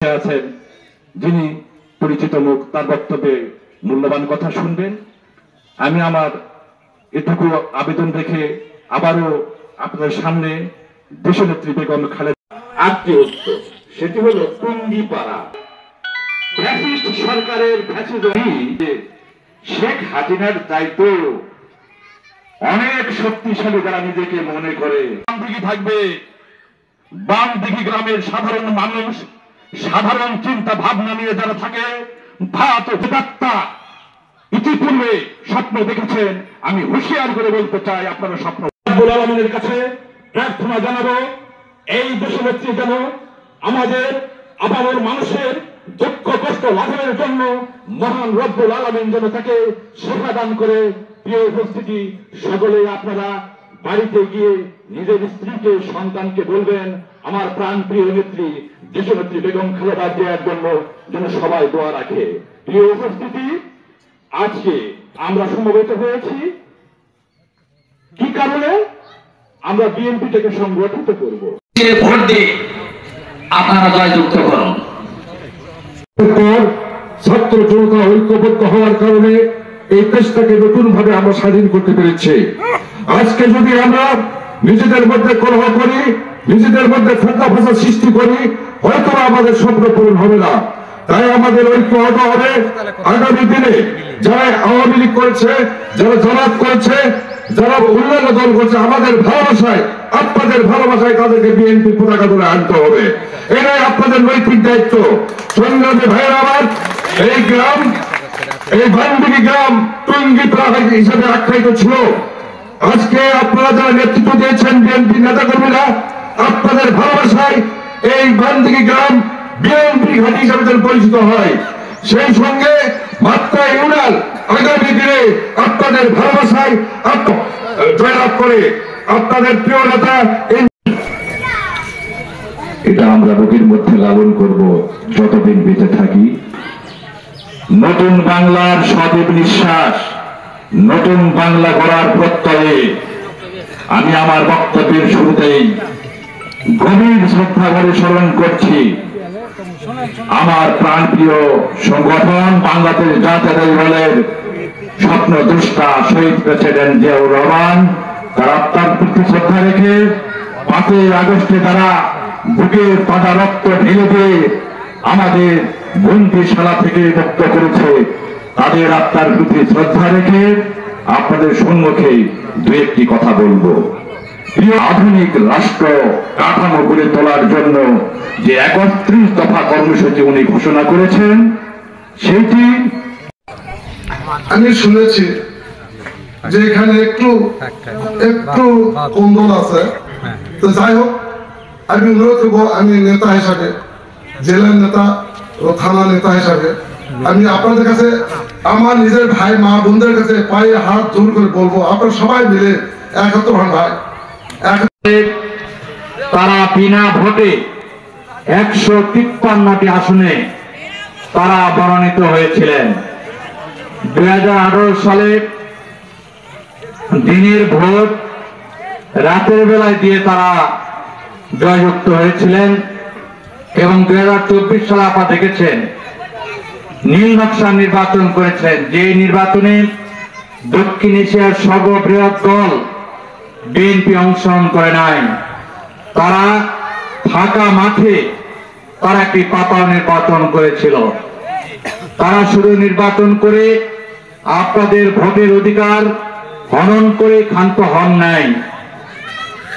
আছেন যিনি পরিচিত মুখ, তার বক্তব্যে মূল্যবান কথা শুনবেন। আমি আমার এটুকু আবেদন রেখে আবারও আপনাদের সামনে দেশনেত্রী বেগম খালেদা আটটি উত্তর, সেটি হলো টুঙ্গিপাড়া ফ্যাসিস্ট সরকারের শেখ হাসিনার দায়িত্ব অনেক শক্তিশালী যারা নিজেকে মনে করে বামদিঘি থাকবে। বামদিঘি গ্রামের সাধারণ মানুষ, সাধারণ চিন্তা ভাবনা নিয়ে যারা থাকে, ভাত ও বেদাত্তা ইতিপূর্বে স্বপ্ন দেখেছেন। আমি হুঁশিয়ার করে বলতে চাই, আপনারা স্বপ্ন রব্বুল আলামিনের কাছে প্রার্থনা জানাবো, এই দেশনেত্রী যেন আমাদের আবার মানুষের দুঃখ কষ্ট লাঘবের জন্য মহান রব্বুল আলামিন যেন তাকে সেবা দান করে। প্রিয় উপস্থিতি, সকলে আপনারা বাড়িতে গিয়ে নিজের স্ত্রীকে, সন্তানকে বলবেন আমার প্রাণ প্রিয় নেত্রী দেশনেত্রী বেগম খালেদা জিয়ার জন্য যেন সবাই দোয়া রাখে। প্রিয় উপস্থিতি, আজকে আমরা সমবেত হয়েছি কি কারণে? আমরা বিএনপিটাকে সংগঠিত করব। ভোট দিয়ে আপনারা জয়যুক্ত করুন। ছাত্র জনতা ঐক্যবদ্ধ হওয়ার কারণে এই দেশটাকে নতুন ভাবে আমরা স্বাধীন করতে পেরেছি। আজকে যদি আমরা নিজেদের মধ্যে কলহ করি, নিজেদের মধ্যে ফেতনা ফাসাদ সৃষ্টি করি, হয়তো আমাদের স্বপ্ন পূরণ হবে না। তাই আমাদের ঐক্য হতে হবে। আগামী দিনে যারা আওয়ামী লীগ করেছে, যারা জামাত করেছে, যারা অন্যান্য দল করছে, আমাদের ভালোবাসায়, আপনাদের ভালোবাসায় তাদেরকে বিএনপি পতাকা ধরে আনতে হবে। এটাই আপনাদের নৈতিক দায়িত্ব। সংগ্রামী ভাইয়েরা আমার, এই গ্রাম, এই বামদিঘি গ্রাম টুঙ্গিপাড়া হিসেবে আখ্যায়িত ছিল। আজকে আপনারা যারা নেতৃত্ব দিয়েছেন, বিএনপি নেতাকর্মীরা, আপনাদের ভালোবাসায় এই বামদিঘি গ্রাম বিএনপি ঘাঁটি হিসেবে যেন পরিচিত হয়। সেই সঙ্গে মাত্রা ইউনিয়ন আগামী দিনে আপনাদের ভালোবাসায় জয়লাভ করে আপনাদের প্রিয় নেতা, এটা আমরা বুকের মধ্যে লালন করব যতদিন বেঁচে থাকি। নতুন বাংলার সজীব নিঃশ্বাস, নতুন বাংলা গড়ার প্রত্যয়ে আমি আমার বক্তব্যের শুরুতেই গভীর শ্রদ্ধা করে স্মরণ করছি আমার প্রাণপ্রিয় সংগঠন বাংলাদেশ জাতীয়তাবাদী দলের স্বপ্ন দ্রষ্টা শহীদ প্রেসিডেন্ট জিয়াউর রহমান। তার আত্মার প্রতি শ্রদ্ধা রেখে 5ই আগস্টে তারা বুকের তাজা রক্ত ঢেলে দিয়ে আমাদের বন্দিশালা থেকে মুক্ত করেছে। তাদের আত্মার প্রতি শ্রদ্ধা রেখে আপনাদের সম্মুখে দু একটি কথা বলবো। আধুনিক রাষ্ট্র কাঠামো গড়ে তোলার জন্য যে 31 দফা কর্মসূচি উনি ঘোষণা করেছেন, সেটি আমি শুনেছি যে এখানে একটু কোন্দল আছে। তো যাই হোক, আমি অনুরোধ করবো, আমি নেতা হিসাবে, জেলার নেতা ও থানা নেতা হিসাবে আমি আপনাদের কাছে, আমার নিজের ভাই মা বোনদের কাছে পায়ে হাত জোর করে বলবো, আপনারা সবাই মিলে একত্র হন ভাই। তারা বিনা ভোটে 153টি আসনে তারা মনোনীত হয়েছিলেন। 2018 সালে দিনের ভোট রাতের বেলায় দিয়ে তারা জয়যুক্ত হয়েছিলেন এবং 2024 সালে আপনারা দেখেছেন নীল নকশা নির্বাচন করেছেন। যে নির্বাচনে দক্ষিণ এশিয়ার সর্ববৃহৎ দল বিএনপি অংশগ্রহণ করে নাই। তারা ফাঁকা মাঠে তারা একটি পাতাও নির্বাচন করেছিল। তারা শুধু নির্বাচন করে আপনাদের ভোটের অধিকার হনন করে ক্ষান্ত হন নাই।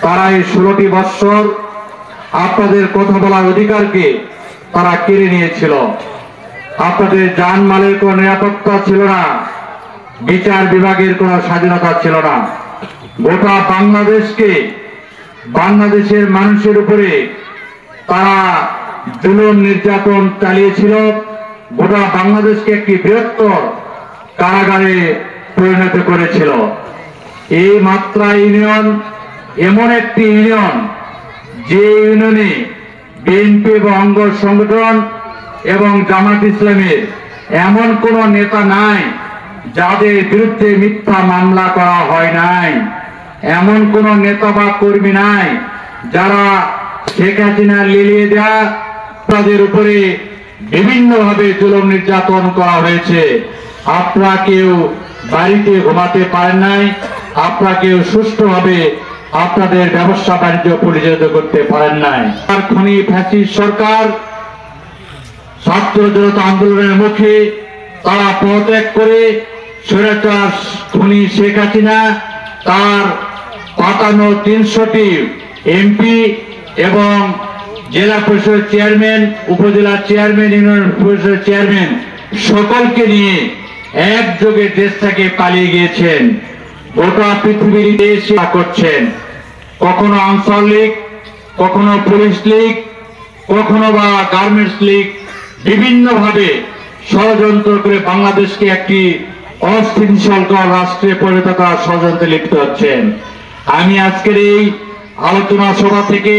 তারা এই 16টি বৎসর আপনাদের কথা বলার অধিকারকে তারা কেড়ে নিয়েছিল। আপনাদের জানমালের কোনো নিরাপত্তা ছিল না, বিচার বিভাগের কোনো স্বাধীনতা ছিল না। গোটা বাংলাদেশকে, বাংলাদেশের মানুষের উপরে তারা জুলুম নির্যাতন চালিয়েছিল। গোটা বাংলাদেশকে একটি বৃহত্তর কারাগারে পরিণত করেছিল। এই মাত্রা ইউনিয়ন এমন একটি ইউনিয়ন, যে ইউনিয়নে বিএনপি এবং অঙ্গ সংগঠন এবং জামাত ইসলামের এমন কোন নেতা নাই যাদের বিরুদ্ধে মিথ্যা মামলা করা হয় নাই। এমন কোন নেতা বা কর্মী নাই যারা শেখ হাসিনা লিলিয়ে দেয়া তাদের উপরে বিভিন্নভাবে জুলুম নির্যাতন করা হয়েছে। আপনারা কেউ বাড়িতে ঘুমাতে পারেন নাই, আপনারা কেউ সুষ্ঠুভাবে আপনাদের ব্যবসা বাণিজ্য পরিচালিত করতে পারেন নাই। আর খনি ফ্যাসিস্ট সরকার ছাত্র জনতা আন্দোলনের মুখে তারা পদত্যাগ করে স্বৈরাচার খুনি শেখ হাসিনা তার পাতানো 300টি এমপি এবং জেলা পরিষদ চেয়ারম্যান, উপজেলা চেয়ারম্যান, ইউনিয়ন পরিষদ চেয়ারম্যান সকলকে নিয়ে একযোগে দেশ থেকে পালিয়ে গিয়েছেন। গোটা পৃথিবীর দেশে করছেন, কখনো আনসার লীগ, কখনো পুলিশ লীগ, কখনো বা গার্মেন্টস লীগ, বিভিন্নভাবে ষড়যন্ত্র করে বাংলাদেশকে একটি অস্থিতিশীল রাষ্ট্রে পরিণত করার ষড়যন্ত্রে লিপ্ত হচ্ছেন। আমি আজকের এই আলোচনা সভা থেকে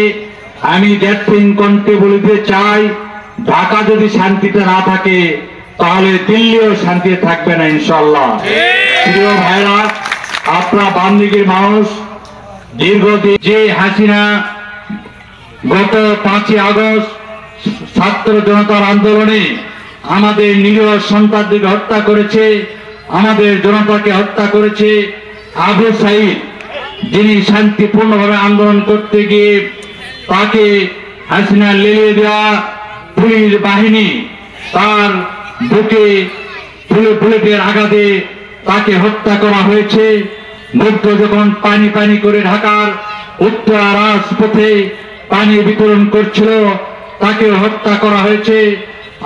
আমি দ্যাটথিং কণ্ঠে বলতে চাই, ঢাকা যদি শান্তিতে না থাকে তাহলে দিল্লিও শান্তিতে থাকবে না ইনশাআল্লাহ। প্রিয় ভাইরা, আপনারা বামদিকের মানুষ, দীর্ঘদিন যে হাসিনা গত 5ই আগস্ট ছাত্র জনতার আন্দোলনে আমাদের নিরীহ সন্তানদেরকে হত্যা করেছে, আমাদের জনতাকে হত্যা করেছে, আবু সাইদ যিনি শান্তিপূর্ণভাবে আন্দোলন করতে গিয়ে তাকে হাসিনা লেলিয়ে দেওয়া পুলিশ বাহিনী তার বুকে বুলেটের আঘাতে তাকে হত্যা করা হয়েছে। মুগ্ধ যখন পানি পানি করে ঢাকার উত্তরা রাজপথে পানি বিতরণ করছিল তাকে হত্যা করা হয়েছে।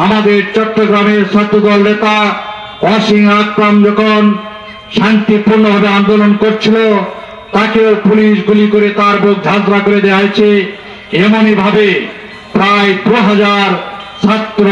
আমাদের চট্টগ্রামের ছাত্রদল নেতা অসীম আকরাম যখন শান্তিপূর্ণভাবে আন্দোলন করছিল তাকেও পুলিশ গুলি করে তার বুক ঝাঁঝরা করে দেওয়া হয়েছে। এমনই ভাবে প্রায় 2000 ছাত্র